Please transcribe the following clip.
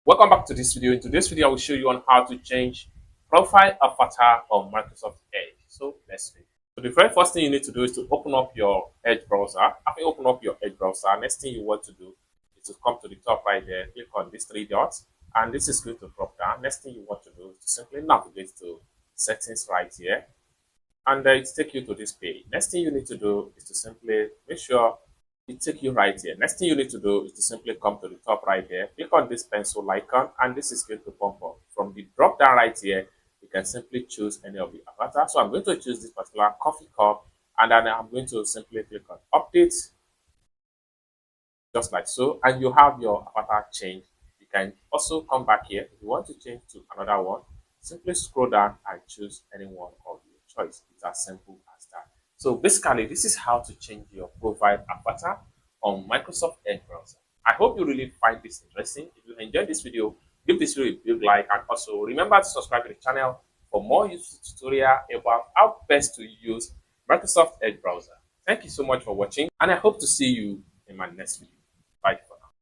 Welcome back to this video. In today's video, I will show you on how to change profile avatar on Microsoft Edge. So let's see. So the very first thing you need to do is to open up your Edge browser. After you open up your Edge browser, next thing you want to do is to come to the top right there, click on these three dots, and this is going to drop down. Next thing you want to do is to simply navigate to settings right here, and it take you to this page. Next thing you need to do is to simply make sure it take you right here. Next thing you need to do is to simply come to the top right here, click on this pencil icon, and this is going to pop up. From the drop down right here, you can simply choose any of the avatars. So I'm going to choose this particular coffee cup, and then I'm going to simply click on update, just like so, and you have your avatar change. You can also come back here if you want to change to another one. Simply scroll down and choose any one of your choice. It's as simple as that. So basically, this is how to change your profile avatar on Microsoft Edge browser. I hope you really find this interesting. If you enjoyed this video, give this video a big like, and also remember to subscribe to the channel for more useful tutorial about how best to use Microsoft Edge browser. Thank you so much for watching, and I hope to see you in my next video.